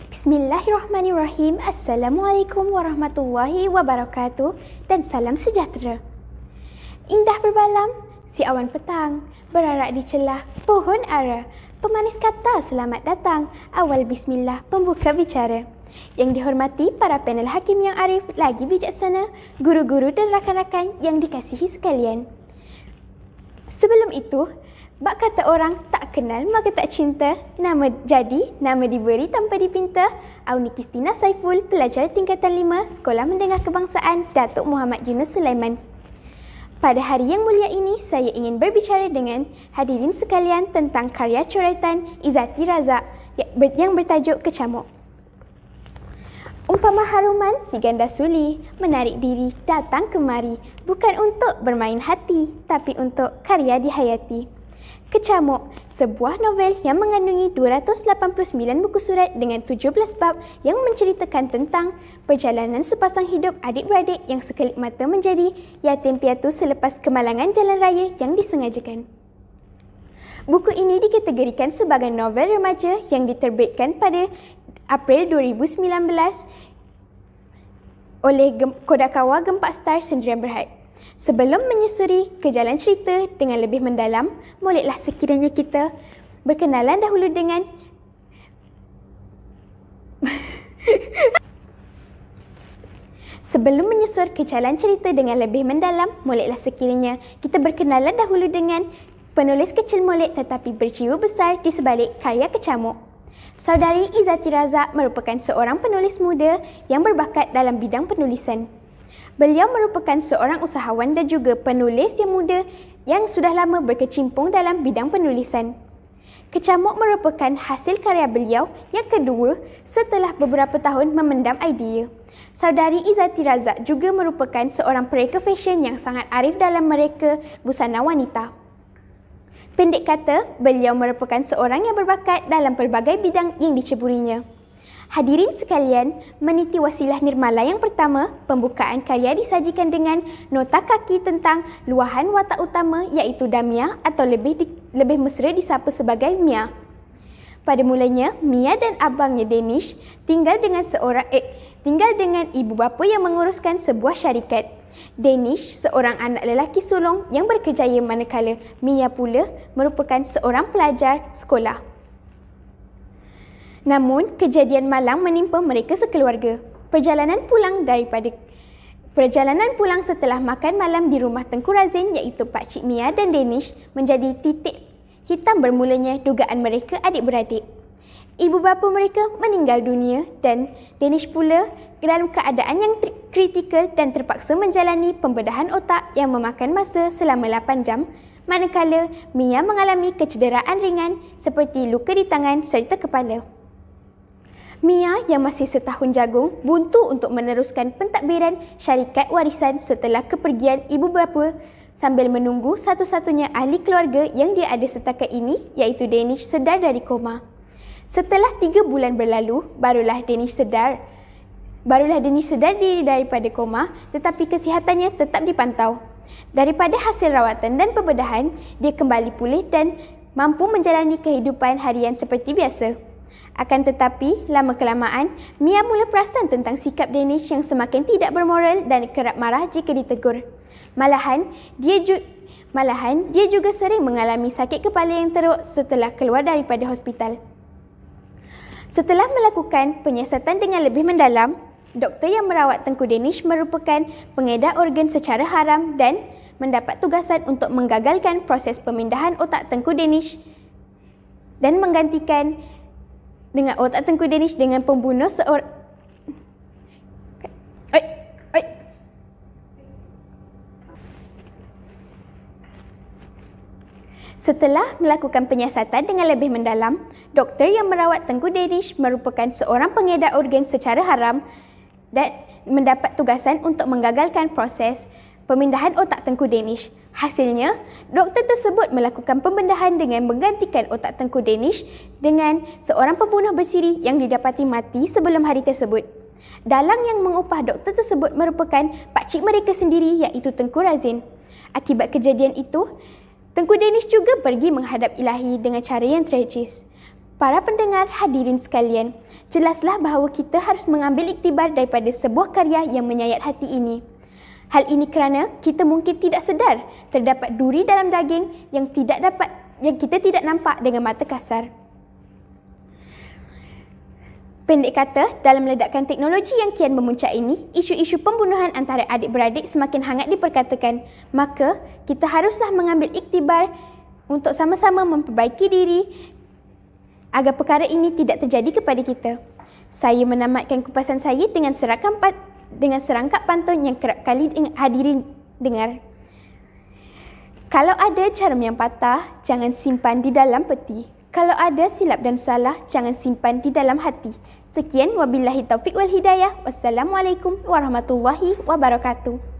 Bismillahirrahmanirrahim. Assalamualaikum warahmatullahi wabarakatuh dan salam sejahtera. Indah berbalam, si awan petang, berarak di celah pohon ara. Pemanis kata selamat datang, awal bismillah pembuka bicara. Yang dihormati para panel hakim yang arif lagi bijaksana, guru-guru dan rakan-rakan yang dikasihi sekalian. Sebelum itu, bak kata orang tak kenal maka tak cinta, nama diberi tanpa dipinta. Auni Kristina Saiful, pelajar tingkatan 5, Sekolah Mendengar Kebangsaan Datuk Muhammad Yunus Sulaiman. Pada hari yang mulia ini, saya ingin berbicara dengan hadirin sekalian tentang karya coretan Izzati Razak yang bertajuk Kecamuk. Umpama haruman si ganda suli, menarik diri datang kemari, bukan untuk bermain hati, tapi untuk karya dihayati. Kecamuk, sebuah novel yang mengandungi 289 buku surat dengan 17 bab yang menceritakan tentang perjalanan sepasang hidup adik-beradik yang sekelip mata menjadi yatim piatu selepas kemalangan jalan raya yang disengajakan. Buku ini dikategorikan sebagai novel remaja yang diterbitkan pada April 2019 oleh Kodakawa Gempak Star Sendirian Berhad. Sebelum menyusuri ke jalan cerita dengan lebih mendalam, bolehlah sekiranya kita berkenalan dahulu dengan Sebelum menyusur ke jalan cerita dengan lebih mendalam, bolehlah sekiranya kita berkenalan dahulu dengan penulis kecil molek tetapi berjiwa besar di sebalik karya Kecamuk. Saudari Izzati Razak merupakan seorang penulis muda yang berbakat dalam bidang penulisan. Beliau merupakan seorang usahawan dan juga penulis yang muda yang sudah lama berkecimpung dalam bidang penulisan. Kecamuk merupakan hasil karya beliau yang kedua setelah beberapa tahun memendam idea. Saudari Izzati Razak juga merupakan seorang pereka fashion yang sangat arif dalam mereka busana wanita. Pendek kata, beliau merupakan seorang yang berbakat dalam pelbagai bidang yang diceburinya. Hadirin sekalian, meniti wasilah nirmala yang pertama, pembukaan karya disajikan dengan nota kaki tentang luahan watak utama iaitu Damia atau lebih mesra disapa sebagai Mia. Pada mulanya, Mia dan abangnya Danish tinggal dengan ibu bapa yang menguruskan sebuah syarikat. Danish seorang anak lelaki sulung yang berkejaya manakala Mia pula merupakan seorang pelajar sekolah. Namun, kejadian malang menimpa mereka sekeluarga. Perjalanan pulang setelah makan malam di rumah Tengku Razin iaitu Pakcik Mia dan Danish menjadi titik hitam bermulanya dugaan mereka adik-beradik. Ibu bapa mereka meninggal dunia dan Danish pula dalam keadaan yang kritikal dan terpaksa menjalani pembedahan otak yang memakan masa selama 8 jam, manakala Mia mengalami kecederaan ringan seperti luka di tangan serta kepala. Mia yang masih setahun jagung buntu untuk meneruskan pentadbiran syarikat warisan setelah kepergian ibu bapa sambil menunggu satu-satunya ahli keluarga yang dia ada setakat ini iaitu Danish sedar dari koma. Setelah 3 bulan berlalu, barulah Danish sedar diri daripada koma, tetapi kesihatannya tetap dipantau. Daripada hasil rawatan dan pembedahan, dia kembali pulih dan mampu menjalani kehidupan harian seperti biasa. Akan tetapi, lama-kelamaan, Mia mula perasan tentang sikap Danish yang semakin tidak bermoral dan kerap marah jika ditegur. Malahan, dia juga sering mengalami sakit kepala yang teruk setelah keluar daripada hospital. Setelah melakukan penyiasatan dengan lebih mendalam, doktor yang merawat Tengku Danish merupakan pengedar organ secara haram dan mendapat tugasan untuk menggagalkan proses pemindahan otak Tengku Danish dan menggantikan dengan otak Tengku Danish dengan pembunuh seorang. Setelah melakukan penyiasatan dengan lebih mendalam, doktor yang merawat Tengku Danish merupakan seorang pengedar organ secara haram dan mendapat tugasan untuk menggagalkan proses pemindahan otak Tengku Danish. Hasilnya, doktor tersebut melakukan pembedahan dengan menggantikan otak Tengku Danish dengan seorang pembunuh bersiri yang didapati mati sebelum hari tersebut. Dalang yang mengupah doktor tersebut merupakan pakcik mereka sendiri iaitu Tengku Razin. Akibat kejadian itu, Tengku Danish juga pergi menghadap Ilahi dengan cara yang tragis. Para pendengar hadirin sekalian, jelaslah bahawa kita harus mengambil iktibar daripada sebuah karya yang menyayat hati ini. Hal ini kerana kita mungkin tidak sedar terdapat duri dalam daging yang kita tidak nampak dengan mata kasar. Pendek kata, dalam ledakan teknologi yang kian memuncak ini, isu-isu pembunuhan antara adik-beradik semakin hangat diperkatakan. Maka, kita haruslah mengambil iktibar untuk sama-sama memperbaiki diri agar perkara ini tidak terjadi kepada kita. Saya menamatkan kupasan saya dengan serangkap pantun yang kerap kali hadirin dengar. Kalau ada jarum yang patah, jangan simpan di dalam peti. Kalau ada silap dan salah, jangan simpan di dalam hati. Sekian, wabillahi taufiq wal hidayah. Wassalamualaikum warahmatullahi wabarakatuh.